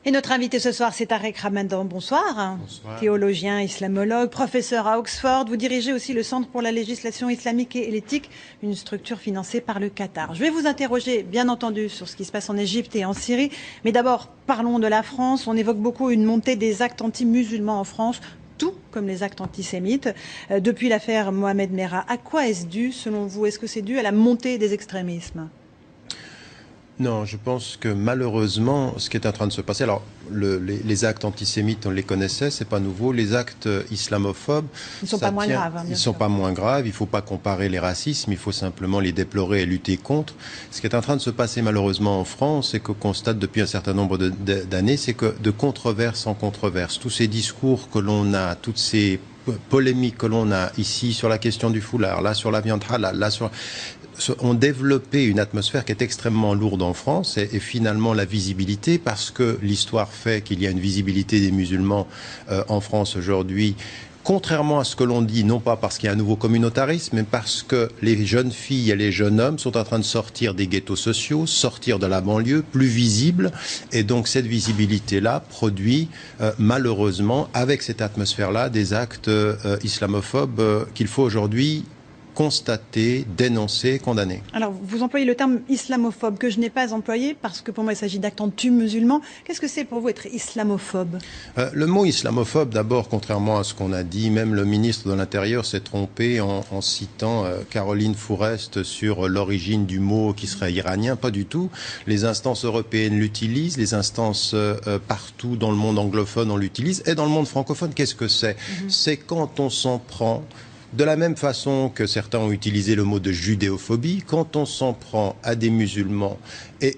Et notre invité ce soir, c'est Tarek Ramadan. Bonsoir. Bonsoir. Théologien, islamologue, professeur à Oxford. Vous dirigez aussi le Centre pour la législation islamique et l'éthique, une structure financée par le Qatar. Je vais vous interroger, bien entendu, sur ce qui se passe en Égypte et en Syrie. Mais d'abord, parlons de la France. On évoque beaucoup une montée des actes anti-musulmans en France, tout comme les actes antisémites. Depuis l'affaire Mohamed Merah, à quoi est-ce dû, selon vous? Est-ce que c'est dû à la montée des extrémismes? Non, je pense que malheureusement, ce qui est en train de se passer, alors les actes antisémites, on les connaissait, c'est pas nouveau. Les actes islamophobes, ils sont pas moins graves. Hein, ils sont pas moins graves. Il faut pas comparer les racismes. Il faut simplement les déplorer et lutter contre. Ce qui est en train de se passer malheureusement en France, et qu'on constate depuis un certain nombre d'années, c'est que de controverse en controverse, tous ces discours que l'on a, toutes ces polémiques que l'on a ici sur la question du foulard, là sur la viande halal, là sur ont développé une atmosphère qui est extrêmement lourde en France et finalement la visibilité, parce que l'histoire fait qu'il y a une visibilité des musulmans en France aujourd'hui, contrairement à ce que l'on dit, non pas parce qu'il y a un nouveau communautarisme, mais parce que les jeunes filles et les jeunes hommes sont en train de sortir des ghettos sociaux, sortir de la banlieue, plus visibles, et donc cette visibilité-là produit malheureusement, avec cette atmosphère-là, des actes islamophobes qu'il faut aujourd'hui constater, dénoncer, condamner. Alors, vous employez le terme islamophobe, que je n'ai pas employé, parce que pour moi, il s'agit d'actes anti-musulmans. Qu'est-ce que c'est pour vous être islamophobe? Le mot islamophobe, d'abord, contrairement à ce qu'on a dit, même le ministre de l'Intérieur s'est trompé en citant Caroline Fourest sur l'origine du mot qui serait iranien. Pas du tout. Les instances européennes l'utilisent, les instances partout dans le monde anglophone, on l'utilise. Et dans le monde francophone, qu'est-ce que c'est? C'est quand on s'en prend, de la même façon que certains ont utilisé le mot de judéophobie, quand on s'en prend à des musulmans et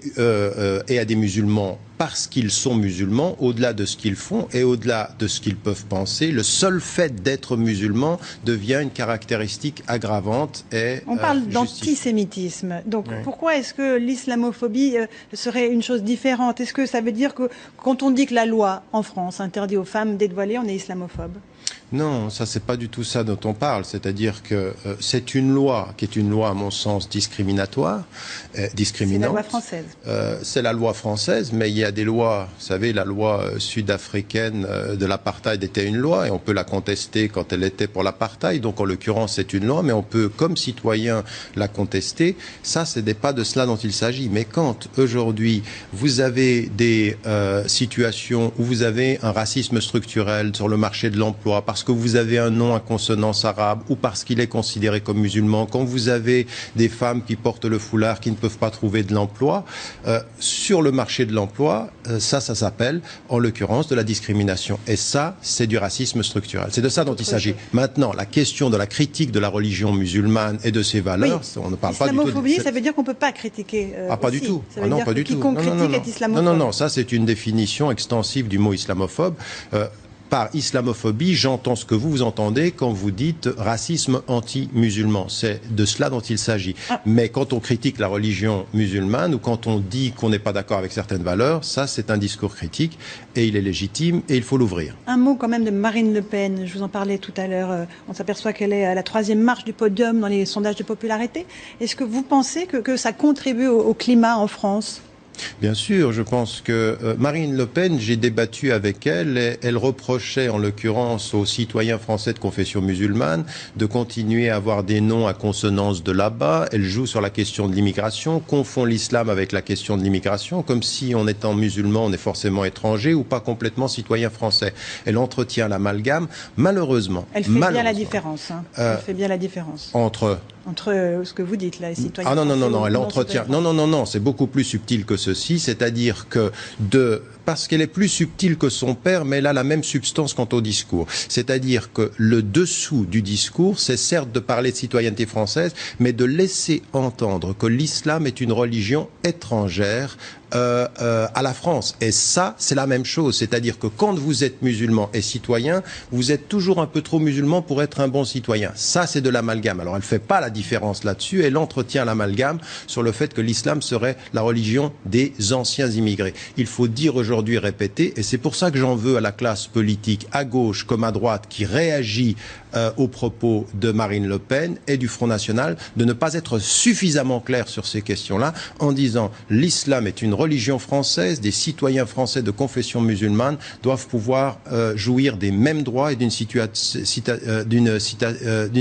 à des musulmans parce qu'ils sont musulmans, au-delà de ce qu'ils font et au-delà de ce qu'ils peuvent penser, le seul fait d'être musulman devient une caractéristique aggravante et on parle d'antisémitisme. Donc oui. Pourquoi est-ce que l'islamophobie serait une chose différente? Est-ce que ça veut dire que quand on dit que la loi en France interdit aux femmes d'être voilées, on est islamophobe? Non, ça c'est pas du tout ça dont on parle. C'est-à-dire que c'est une loi qui est une loi, à mon sens, discriminatoire, discriminante. C'est la loi française. C'est la loi française, mais il y a des lois. Vous savez, la loi sud-africaine de l'apartheid était une loi et on peut la contester quand elle était pour l'apartheid. Donc en l'occurrence, c'est une loi, mais on peut, comme citoyen, la contester. Ça, c'est pas de cela dont il s'agit. Mais quand aujourd'hui vous avez des situations où vous avez un racisme structurel sur le marché de l'emploi, parce que vous avez un nom à consonance arabe ou parce qu'il est considéré comme musulman, quand vous avez des femmes qui portent le foulard, qui ne peuvent pas trouver de l'emploi, sur le marché de l'emploi, ça s'appelle, en l'occurrence, de la discrimination. Et ça, c'est du racisme structurel. C'est de ça dont il s'agit. Maintenant, la question de la critique de la religion musulmane et de ses valeurs, oui. On ne parle pas du tout... L'islamophobie, ça veut dire qu'on ne peut pas critiquer pas du tout. Ça veut dire que quiconque critique est islamophobe. Non, ça c'est une définition extensive du mot islamophobe. Par islamophobie, j'entends ce que vous entendez quand vous dites racisme anti-musulman. C'est de cela dont il s'agit. Mais quand on critique la religion musulmane ou quand on dit qu'on n'est pas d'accord avec certaines valeurs, ça c'est un discours critique et il est légitime et il faut l'ouvrir. Un mot quand même de Marine Le Pen. Je vous en parlais tout à l'heure. On s'aperçoit qu'elle est à la 3e marche du podium dans les sondages de popularité. Est-ce que vous pensez que ça contribue au climat en France ? Bien sûr, je pense que Marine Le Pen, j'ai débattu avec elle, et elle reprochait en l'occurrence aux citoyens français de confession musulmane de continuer à avoir des noms à consonance de là-bas. Elle joue sur la question de l'immigration, confond l'islam avec la question de l'immigration, comme si en étant musulman on est forcément étranger ou pas complètement citoyen français. Elle entretient l'amalgame, malheureusement. Elle fait bien la différence. Hein. Elle fait bien la différence. Entre ce que vous dites là, les citoyens. Non, elle entretient. Non, c'est beaucoup plus subtil que ceci, c'est-à-dire que parce qu'elle est plus subtile que son père, mais elle a la même substance quant au discours. C'est-à-dire que le dessous du discours, c'est certes de parler de citoyenneté française, mais de laisser entendre que l'islam est une religion étrangère à la France. Et ça, c'est la même chose. C'est-à-dire que quand vous êtes musulman et citoyen, vous êtes toujours un peu trop musulman pour être un bon citoyen. Ça, c'est de l'amalgame. Alors, elle fait pas la différence là-dessus. Elle entretient l'amalgame sur le fait que l'islam serait la religion des anciens immigrés. Il faut dire aujourd'hui aujourd'hui répéter, et c'est pour ça que j'en veux à la classe politique, à gauche comme à droite, qui réagit aux propos de Marine Le Pen et du Front National, de ne pas être suffisamment clair sur ces questions-là, en disant l'islam est une religion française, des citoyens français de confession musulmane doivent pouvoir jouir des mêmes droits et d'une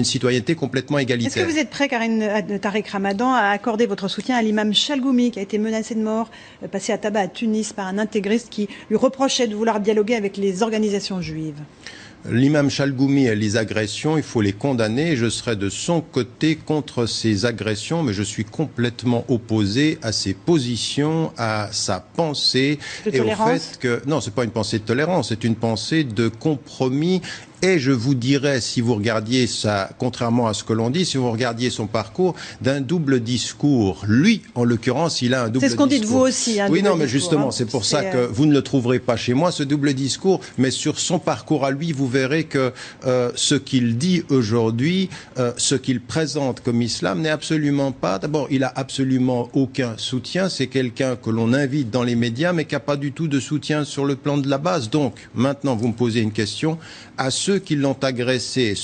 citoyenneté complètement égalitaire. Est-ce que vous êtes prêt, Tariq Ramadan, à accorder votre soutien à l'imam Chalgoumi, qui a été menacé de mort, passé à tabac à Tunis par un intégriste qui lui reprochait de vouloir dialoguer avec les organisations juives? L'imam Chalgoumi et les agressions, il faut les condamner. Je serai de son côté contre ces agressions, mais je suis complètement opposé à ses positions, à sa pensée et au fait que non, c'est pas une pensée de tolérance, c'est une pensée de compromis. Et je vous dirais, si vous regardiez ça, contrairement à ce que l'on dit, si vous regardiez son parcours, d'un double discours. Lui, en l'occurrence, il a un double discours. C'est ce qu'on dit de vous aussi. Oui, non, mais justement, c'est pour ça que vous ne le trouverez pas chez moi, ce double discours. Mais sur son parcours à lui, vous verrez que ce qu'il dit aujourd'hui, ce qu'il présente comme islam n'est absolument pas... D'abord, il a absolument aucun soutien. C'est quelqu'un que l'on invite dans les médias, mais qui n'a pas du tout de soutien sur le plan de la base. Donc, maintenant, vous me posez une question. À ceux qui l'ont agressé,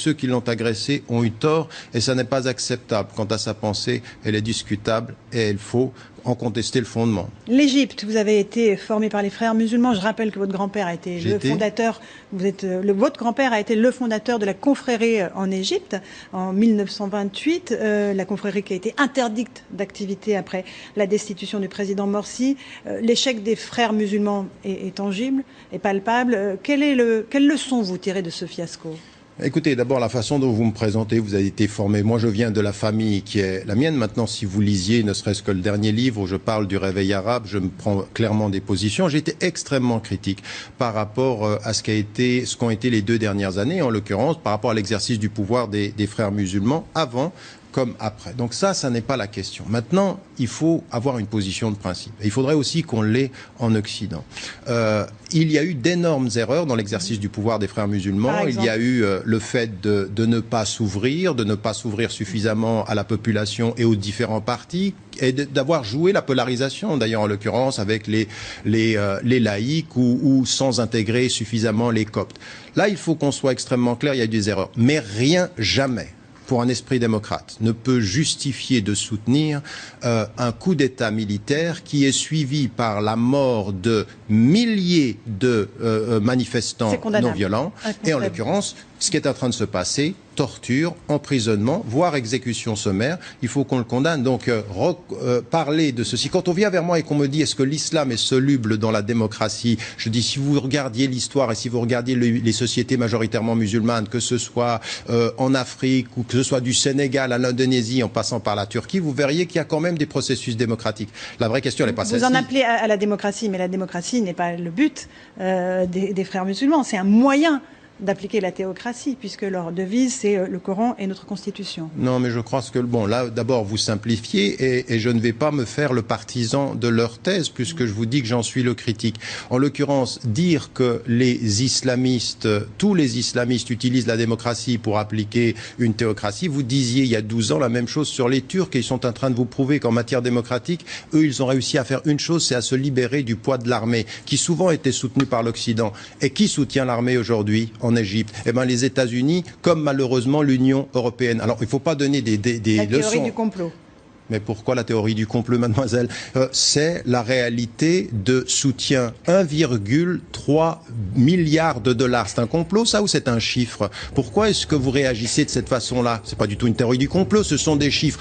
ont eu tort, et ça n'est pas acceptable. Quant à sa pensée, elle est discutable et il faut en contester le fondement. L'Égypte, vous avez été formé par les frères musulmans. Je rappelle que votre grand-père a été fondateur. Votre grand-père a été le fondateur de la confrérie en Égypte en 1928. La confrérie qui a été interdite d'activité après la destitution du président Morsi. L'échec des frères musulmans est tangible, est palpable. Quelle leçon vous tirez de ce fiasco ? Écoutez, d'abord la façon dont vous me présentez, vous avez été formé. Moi, je viens de la famille qui est la mienne. Maintenant, si vous lisiez, ne serait-ce que le dernier livre où je parle du réveil arabe, je me prends clairement des positions. J'ai été extrêmement critique par rapport à ce qu'ont été les 2 dernières années, en l'occurrence, par rapport à l'exercice du pouvoir des frères musulmans avant comme après. Donc ça n'est pas la question. Maintenant, il faut avoir une position de principe. Et il faudrait aussi qu'on l'ait en Occident. Il y a eu d'énormes erreurs dans l'exercice du pouvoir des frères musulmans. Il y a eu le fait de ne pas s'ouvrir, suffisamment à la population et aux différents partis, et d'avoir joué la polarisation, d'ailleurs en l'occurrence avec les laïcs ou sans intégrer suffisamment les coptes. Là, il faut qu'on soit extrêmement clair, il y a eu des erreurs. Mais rien, jamais, pour un esprit démocrate, ne peut justifier de soutenir un coup d'État militaire qui est suivi par la mort de milliers de manifestants non violents. Et en l'occurrence, ce qui est en train de se passer, torture, emprisonnement, voire exécution sommaire, il faut qu'on le condamne. Donc, parler de ceci. Quand on vient vers moi et qu'on me dit est-ce que l'islam est soluble dans la démocratie, je dis si vous regardiez l'histoire et si vous regardiez les sociétés majoritairement musulmanes, que ce soit en Afrique ou que ce soit du Sénégal à l'Indonésie en passant par la Turquie, vous verriez qu'il y a quand même des processus démocratiques. La vraie question, elle n'est pas celle-ci. Vous en appelez à la démocratie, mais la démocratie n'est pas le but des frères musulmans. C'est un moyen d'appliquer la théocratie, puisque leur devise, c'est le Coran et notre Constitution. Non, mais je crois que, bon, là, d'abord, vous simplifiez, et je ne vais pas me faire le partisan de leur thèse, puisque je vous dis que j'en suis le critique. En l'occurrence, dire que les islamistes, tous les islamistes utilisent la démocratie pour appliquer une théocratie, vous disiez il y a 12 ans la même chose sur les Turcs, et ils sont en train de vous prouver qu'en matière démocratique, eux, ils ont réussi à faire une chose, c'est à se libérer du poids de l'armée, qui souvent était soutenue par l'Occident. Et qui soutient l'armée aujourd'hui en Égypte? Eh bien, les États-Unis, comme malheureusement l'Union européenne. Alors, il ne faut pas donner des leçons. La théorie du complot. Mais pourquoi la théorie du complot, mademoiselle? C'est la réalité de soutien. 1,3 milliard de dollars. C'est un complot, ça, ou c'est un chiffre? Pourquoi est-ce que vous réagissez de cette façon-là? C'est pas du tout une théorie du complot, ce sont des chiffres.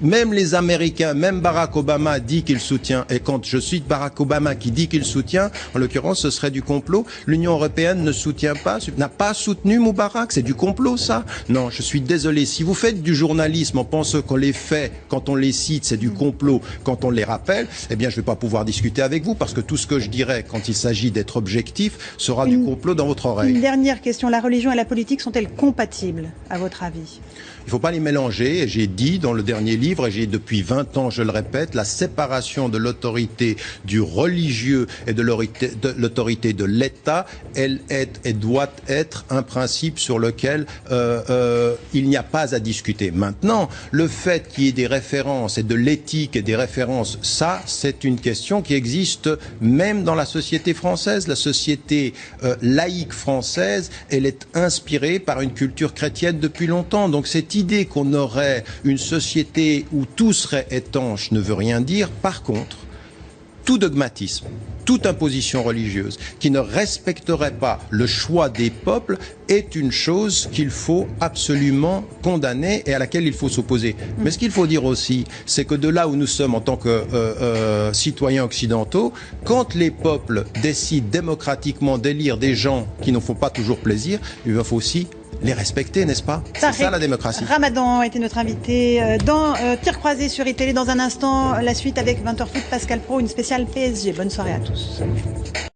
Même les Américains, même Barack Obama dit qu'il soutient. Et quand je cite Barack Obama qui dit qu'il soutient, en l'occurrence, ce serait du complot. L'Union européenne ne soutient pas, n'a pas soutenu Moubarak. C'est du complot, ça? Non, je suis désolé. Si vous faites du journalisme en pensant qu'on les fait, quand on les cite, c'est du complot, quand on les rappelle, eh bien, je ne vais pas pouvoir discuter avec vous, parce que tout ce que je dirais quand il s'agit d'être objectif sera du complot dans votre oreille. Une dernière question. La religion et la politique sont-elles compatibles, à votre avis? Il ne faut pas les mélanger. Et j'ai dit dans le dernier dernier livre, et j'ai depuis 20 ans, je le répète, la séparation de l'autorité du religieux et de l'autorité de l'État, elle doit être un principe sur lequel il n'y a pas à discuter. Maintenant, le fait qu'il y ait des références et de l'éthique et des références, ça, c'est une question qui existe même dans la société française. La société laïque française, elle est inspirée par une culture chrétienne depuis longtemps. Donc cette idée qu'on aurait une société où tout serait étanche ne veut rien dire. Par contre, tout dogmatisme, toute imposition religieuse qui ne respecterait pas le choix des peuples est une chose qu'il faut absolument condamner et à laquelle il faut s'opposer. Mais ce qu'il faut dire aussi, c'est que de là où nous sommes en tant que citoyens occidentaux, quand les peuples décident démocratiquement d'élire des gens qui ne font pas toujours plaisir, il faut aussi les respecter, n'est-ce pas? C'est ça la démocratie. Ramadan était notre invité dans Tir croisé sur iTélé. Dans un instant, la suite avec 20h Foot, Pascal Pro, une spéciale PSG. Bonne soirée à tous.